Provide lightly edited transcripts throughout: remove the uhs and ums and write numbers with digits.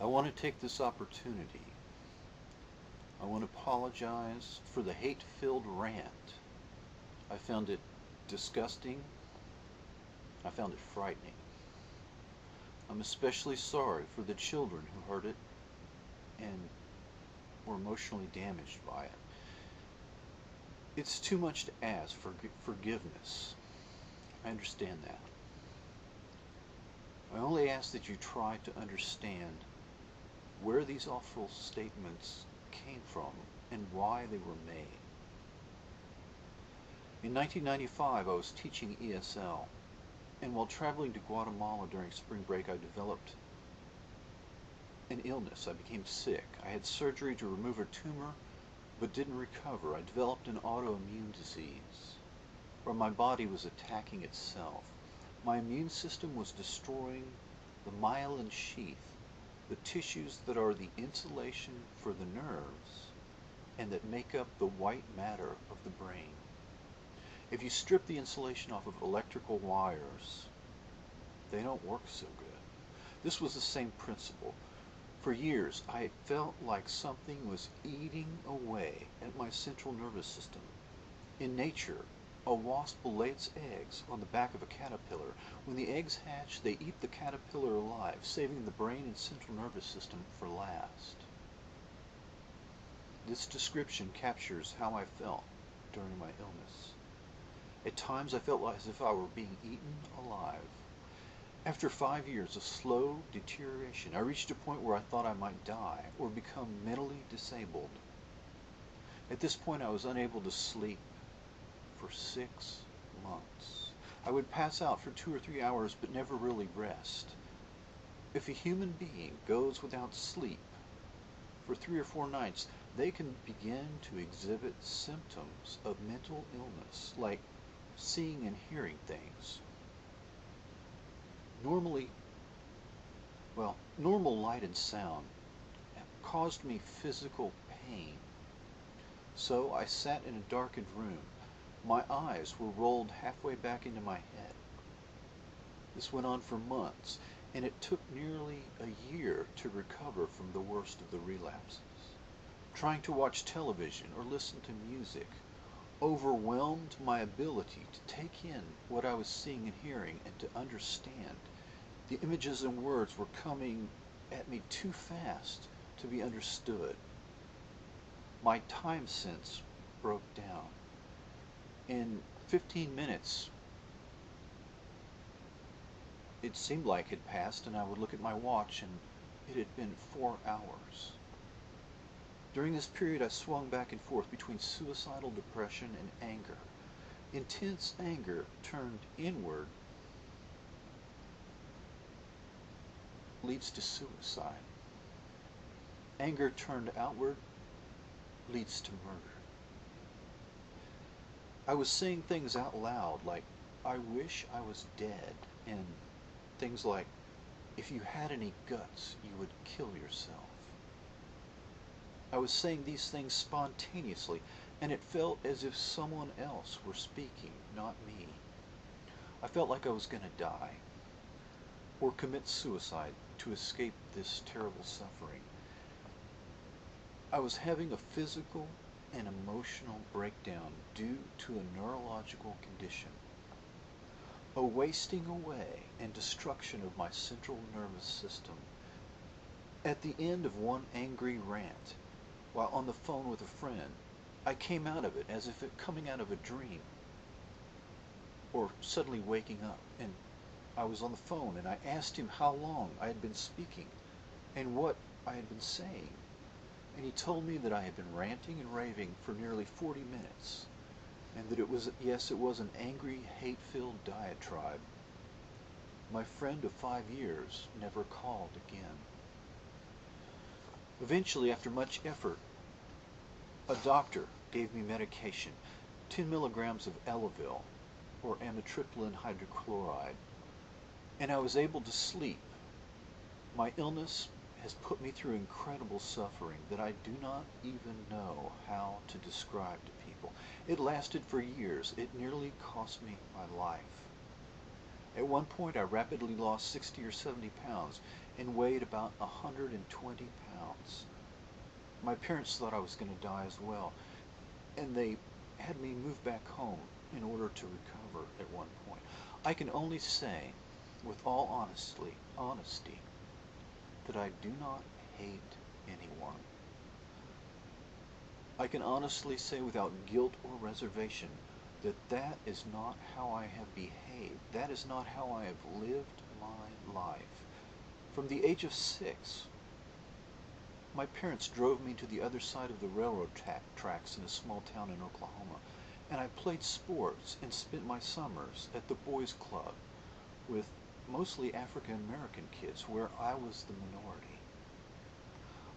I want to take this opportunity. I want to apologize for the hate-filled rant. I found it disgusting. I found it frightening. I'm especially sorry for the children who heard it and were emotionally damaged by it. It's too much to ask for forgiveness. I understand that. I only ask that you try to understand where these awful statements came from and why they were made. In 1995, I was teaching ESL, and while traveling to Guatemala during spring break, I developed an illness. I became sick. I had surgery to remove a tumor, but didn't recover. I developed an autoimmune disease, where my body was attacking itself. My immune system was destroying the myelin sheath, the tissues that are the insulation for the nerves and that make up the white matter of the brain. If you strip the insulation off of electrical wires, they don't work so good. This was the same principle. For years, I felt like something was eating away at my central nervous system. In nature, a wasp will lay its eggs on the back of a caterpillar. When the eggs hatch, they eat the caterpillar alive, saving the brain and central nervous system for last. This description captures how I felt during my illness. At times I felt as if I were being eaten alive. After 5 years of slow deterioration, I reached a point where I thought I might die or become mentally disabled. At this point I was unable to sleep for 6 months. I would pass out for 2 or 3 hours but never really rest. If a human being goes without sleep for 3 or 4 nights, they can begin to exhibit symptoms of mental illness, like seeing and hearing things. Normal light and sound caused me physical pain. So I sat in a darkened room. My eyes were rolled halfway back into my head. This went on for months, and it took nearly a year to recover from the worst of the relapses. Trying to watch television or listen to music overwhelmed my ability to take in what I was seeing and hearing and to understand. The images and words were coming at me too fast to be understood. My time sense broke down. In 15 minutes, it seemed like it passed, and I would look at my watch and it had been 4 hours. During this period, I swung back and forth between suicidal depression and anger. Intense anger turned inward leads to suicide. Anger turned outward leads to murder. I was saying things out loud like, I wish I was dead, and things like, if you had any guts, you would kill yourself. I was saying these things spontaneously, and it felt as if someone else were speaking, not me. I felt like I was going to die, or commit suicide to escape this terrible suffering. I was having a physical and emotional breakdown due to a neurological condition, a wasting away and destruction of my central nervous system. At the end of one angry rant, while on the phone with a friend, I came out of it as if coming out of a dream, or suddenly waking up, and I was on the phone and I asked him how long I had been speaking and what I had been saying. And he told me that I had been ranting and raving for nearly 40 minutes, and that it was an angry, hate-filled diatribe. My friend of 5 years never called again. Eventually, after much effort, a doctor gave me medication, 10 milligrams of Elavil, or amitriptyline hydrochloride, and I was able to sleep. My illness has put me through incredible suffering that I do not even know how to describe to people. It lasted for years. It nearly cost me my life. At one point, I rapidly lost 60 or 70 pounds and weighed about 120 pounds. My parents thought I was going to die as well, and they had me move back home in order to recover at one point. I can only say, with all honesty, that I do not hate anyone. I can honestly say without guilt or reservation that that is not how I have behaved. That is not how I have lived my life. From the age of 6, my parents drove me to the other side of the railroad tracks in a small town in Oklahoma, and I played sports and spent my summers at the boys' club with mostly African American kids where I was the minority.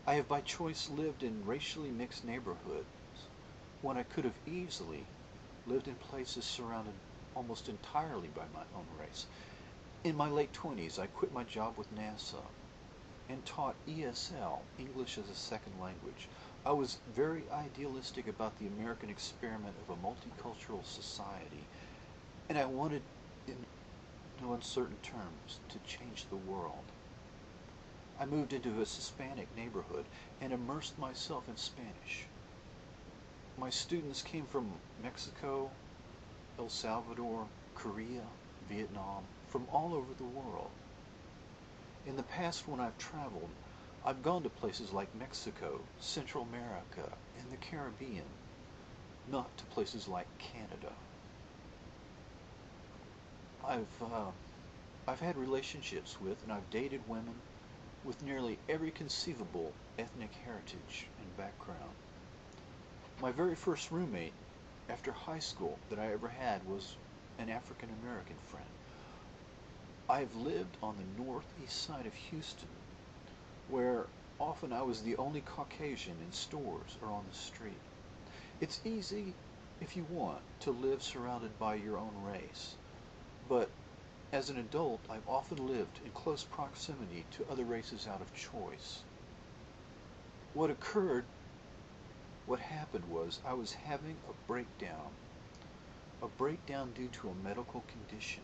I have by choice lived in racially mixed neighborhoods when I could have easily lived in places surrounded almost entirely by my own race. In my late 20s, I quit my job with NASA and taught ESL, English as a Second Language. I was very idealistic about the American experiment of a multicultural society, and I wanted, in no uncertain terms, to change the world. I moved into a Hispanic neighborhood and immersed myself in Spanish. My students came from Mexico, El Salvador, Korea, Vietnam, from all over the world. In the past, when I've traveled, I've gone to places like Mexico, Central America, and the Caribbean, not to places like Canada. I've had relationships with and I've dated women with nearly every conceivable ethnic heritage and background. My very first roommate after high school that I ever had was an African American friend. I've lived on the northeast side of Houston, where often I was the only Caucasian in stores or on the street. It's easy, if you want, to live surrounded by your own race, but as an adult, I've often lived in close proximity to other races out of choice. What happened was I was having a breakdown due to a medical condition,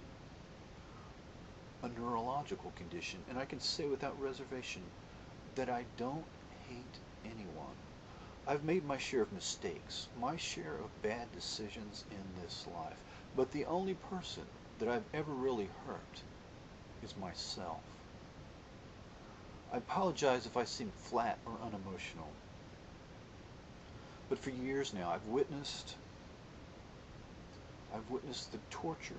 a neurological condition, and I can say without reservation that I don't hate anyone. I've made my share of mistakes, my share of bad decisions in this life, but the only person that I've ever really hurt is myself. I apologize if I seem flat or unemotional, but for years now I've witnessed the torture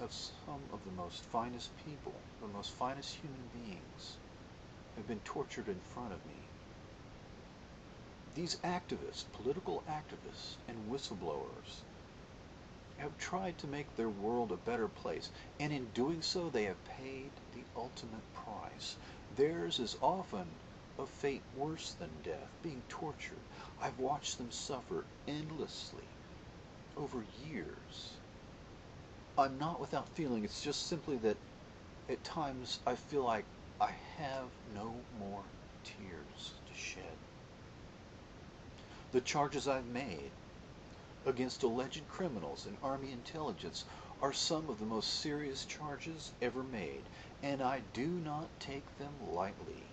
of some of the most finest people, the most finest human beings have been tortured in front of me. These activists, political activists, and whistleblowers have tried to make their world a better place, and in doing so they have paid the ultimate price. Theirs is often a fate worse than death, being tortured. I've watched them suffer endlessly over years. I'm not without feeling. It's just simply that at times I feel like I have no more tears to shed. The charges I've made against alleged criminals and Army intelligence are some of the most serious charges ever made, and I do not take them lightly.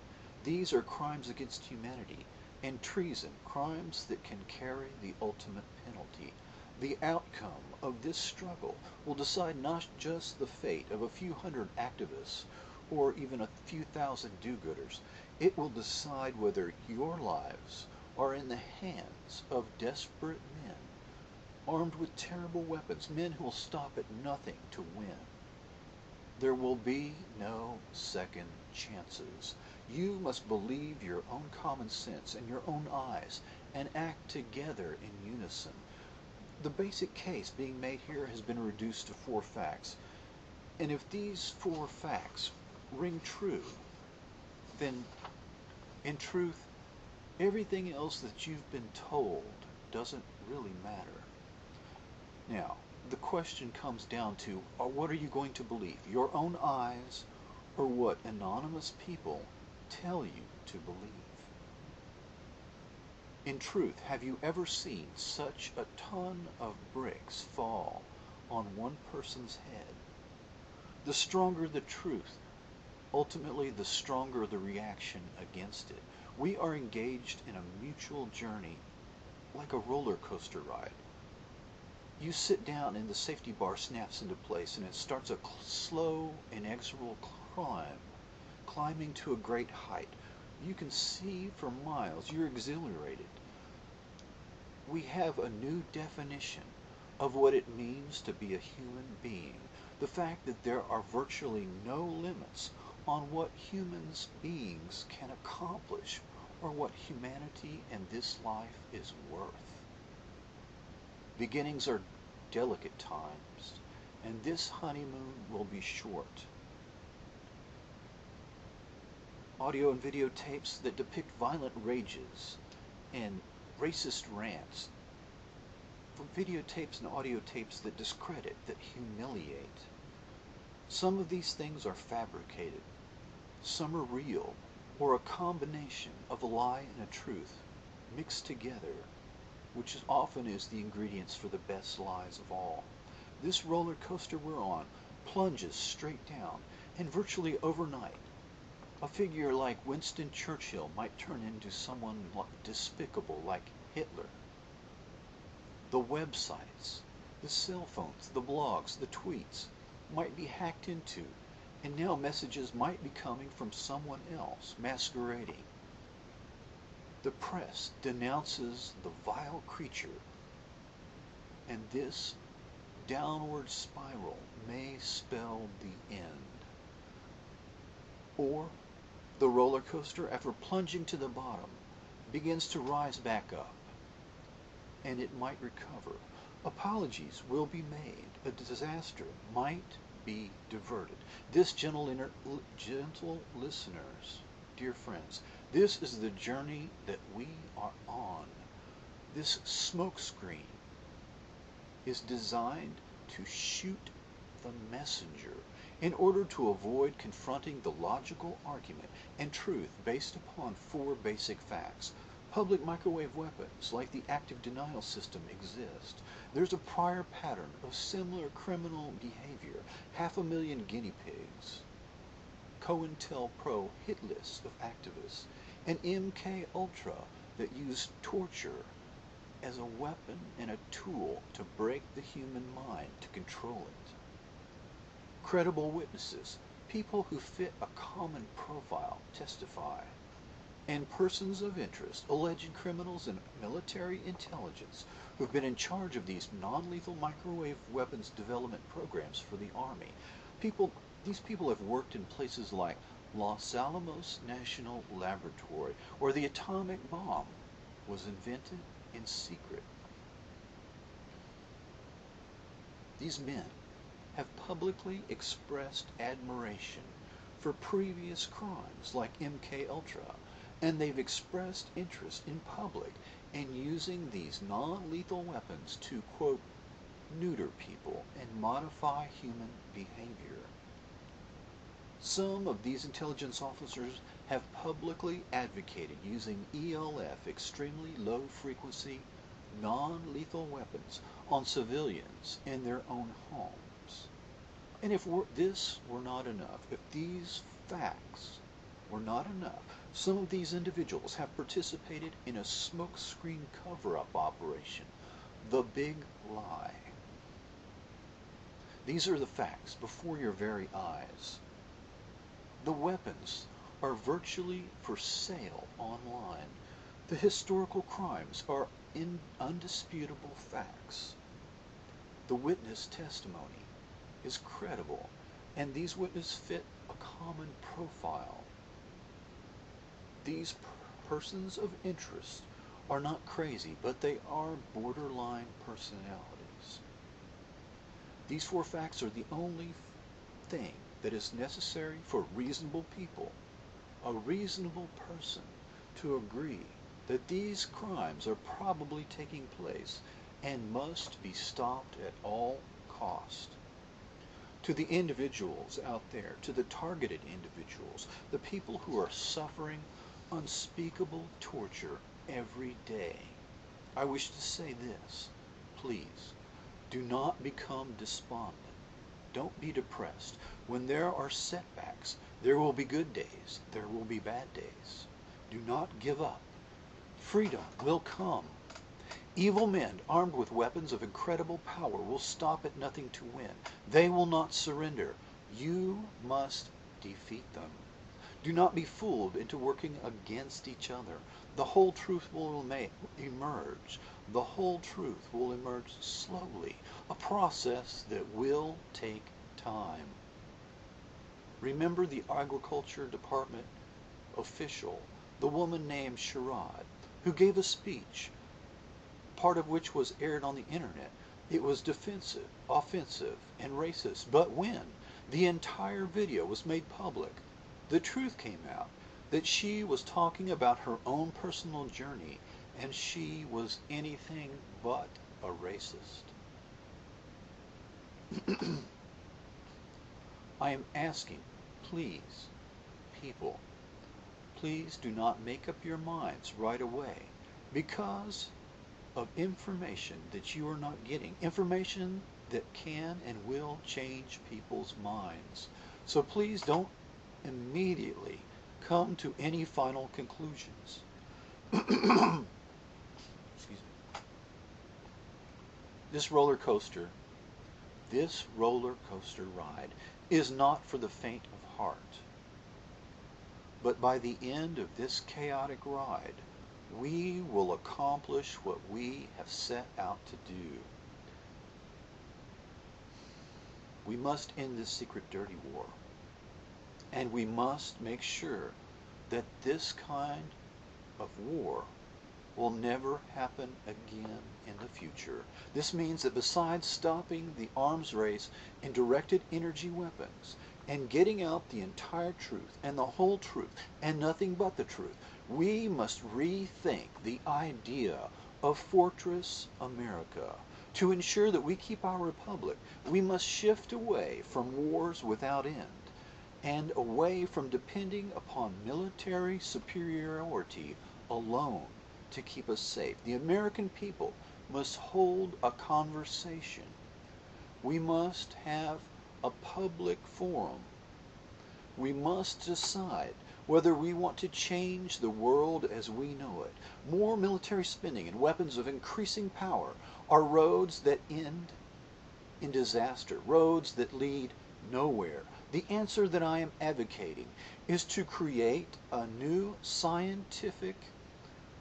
These are crimes against humanity and treason, crimes that can carry the ultimate penalty. The outcome of this struggle will decide not just the fate of a few hundred activists or even a few thousand do-gooders. It will decide whether your lives are in the hands of desperate men, armed with terrible weapons, men who will stop at nothing to win. There will be no second chances. You must believe your own common sense and your own eyes and act together in unison. The basic case being made here has been reduced to 4 facts. And if these 4 facts ring true, then in truth, everything else that you've been told doesn't really matter. Now, the question comes down to, what are you going to believe? Your own eyes or what anonymous people tell you to believe? In truth, have you ever seen such a ton of bricks fall on one person's head? The stronger the truth, ultimately the stronger the reaction against it. We are engaged in a mutual journey like a roller coaster ride. You sit down and the safety bar snaps into place and it starts a slow, inexorable climb, climbing to a great height. You can see for miles. You're exhilarated. We have a new definition of what it means to be a human being. The fact that there are virtually no limits on what humans beings can accomplish or what humanity and this life is worth. Beginnings are delicate times, and this honeymoon will be short. Audio and video tapes that depict violent rages and racist rants. From videotapes and audio tapes that discredit, that humiliate. Some of these things are fabricated. Some are real, or a combination of a lie and a truth mixed together, which often is the ingredients for the best lies of all. This roller coaster we're on plunges straight down, and virtually overnight, a figure like Winston Churchill might turn into someone despicable like Hitler. The websites, the cell phones, the blogs, the tweets might be hacked into, and now messages might be coming from someone else, masquerading. The press denounces the vile creature, and this downward spiral may spell the end. Or the roller coaster, after plunging to the bottom, begins to rise back up, and it might recover. Apologies will be made. A disaster might be diverted. This, gentle listeners, dear friends, this is the journey that we are on. This smokescreen is designed to shoot the messenger in order to avoid confronting the logical argument and truth based upon 4 basic facts. Public microwave weapons, like the active denial system, exist. There's a prior pattern of similar criminal behavior. 500,000 guinea pigs. COINTELPRO hit list of activists. And MK Ultra that used torture as a weapon and a tool to break the human mind, to control it. Credible witnesses, people who fit a common profile, testify. And persons of interest, alleged criminals and military intelligence who've been in charge of these non-lethal microwave weapons development programs for the Army. These people have worked in places like Los Alamos National Laboratory, where the atomic bomb was invented in secret. These men have publicly expressed admiration for previous crimes like MK Ultra, and they've expressed interest in public in using these non-lethal weapons to, quote, neuter people and modify human behavior. Some of these intelligence officers have publicly advocated using ELF, extremely low-frequency, non-lethal weapons, on civilians in their own homes. And if this were not enough, if these facts were not enough, some of these individuals have participated in a smokescreen cover-up operation, the Big Lie. These are the facts before your very eyes. The weapons are virtually for sale online. The historical crimes are undisputable facts. The witness testimony is credible, and these witnesses fit a common profile. These persons of interest are not crazy, but they are borderline personalities. These 4 facts are the only thing that is necessary for reasonable people, a reasonable person, to agree that these crimes are probably taking place and must be stopped at all cost. To the individuals out there, to the targeted individuals, the people who are suffering unspeakable torture every day, I wish to say this: please, do not become despondent. Don't be depressed. When there are setbacks, there will be good days. There will be bad days. Do not give up. Freedom will come. Evil men armed with weapons of incredible power will stop at nothing to win. They will not surrender. You must defeat them. Do not be fooled into working against each other. The whole truth will emerge. The whole truth will emerge slowly, a process that will take time. Remember the Agriculture Department official, the woman named Sherrod, who gave a speech, part of which was aired on the internet. It was defensive, offensive, and racist. But when the entire video was made public, the truth came out that she was talking about her own personal journey, and she was anything but a racist. I am asking, please, people, please do not make up your minds right away because of information that you are not getting, information that can and will change people's minds. So please don't immediately come to any final conclusions. Excuse me. This roller coaster ride is not for the faint of heart. But by the end of this chaotic ride, we will accomplish what we have set out to do. We must end this secret dirty war. And we must make sure that this kind of war will never happen again in the future. This means that besides stopping the arms race in directed energy weapons and getting out the entire truth and the whole truth and nothing but the truth, we must rethink the idea of Fortress America. To ensure that we keep our republic, we must shift away from wars without end and away from depending upon military superiority alone to keep us safe. The American people must hold a conversation. We must have a public forum. We must decide whether we want to change the world as we know it. More military spending and weapons of increasing power are roads that end in disaster, roads that lead nowhere. The answer that I am advocating is to create a new scientific,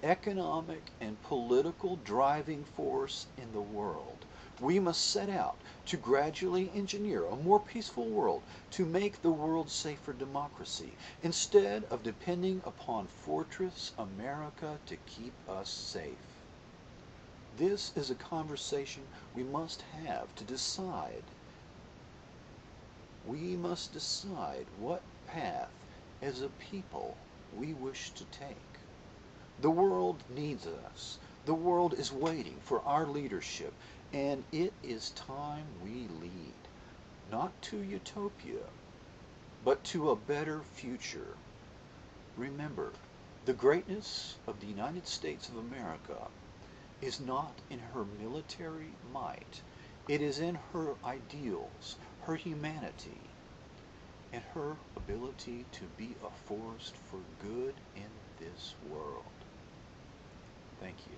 economic, and political driving force in the world. We must set out to gradually engineer a more peaceful world to make the world safe for democracy, instead of depending upon Fortress America to keep us safe. This is a conversation we must have to decide. We must decide what path as a people we wish to take. The world needs us. The world is waiting for our leadership, and it is time we lead, not to utopia, but to a better future. Remember, the greatness of the United States of America is not in her military might. It is in her ideals, her humanity, and her ability to be a force for good in this world. Thank you.